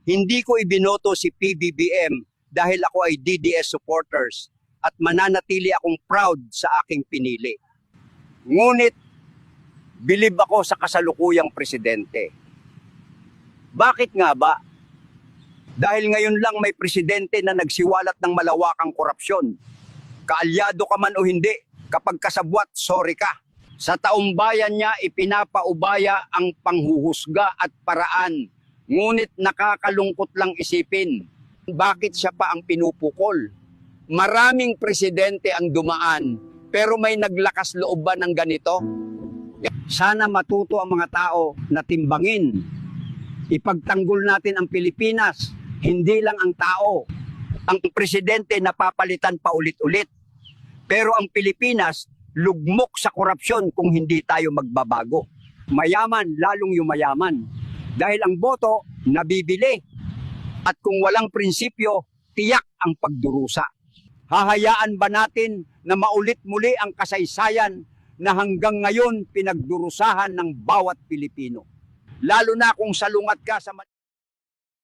Hindi ko ibinoto si PBBM dahil ako ay DDS supporters at mananatili akong proud sa aking pinili. Ngunit, bilib ako sa kasalukuyang presidente. Bakit nga ba? Dahil ngayon lang may presidente na nagsiwalat ng malawakang korupsyon. Kaalyado ka man o hindi, kapag kasabwat, sorry ka. Sa taumbayan niya, ipinapaubaya ang panghuhusga at paraan. Ngunit nakakalungkot lang isipin, bakit siya pa ang pinupukol? Maraming presidente ang dumaan, pero may naglakas loob ba ng ganito? Sana matuto ang mga tao na timbangin. Ipagtanggol natin ang Pilipinas, hindi lang ang tao. Ang presidente napapalitan pa ulit-ulit. Pero ang Pilipinas, lugmok sa korupsyon kung hindi tayo magbabago. Mayaman, lalong yumayaman. Dahil ang boto, nabibili. At kung walang prinsipyo, tiyak ang pagdurusa. Hahayaan ba natin na maulit muli ang kasaysayan na hanggang ngayon pinagdurusahan ng bawat Pilipino? Lalo na kung salungat ka sa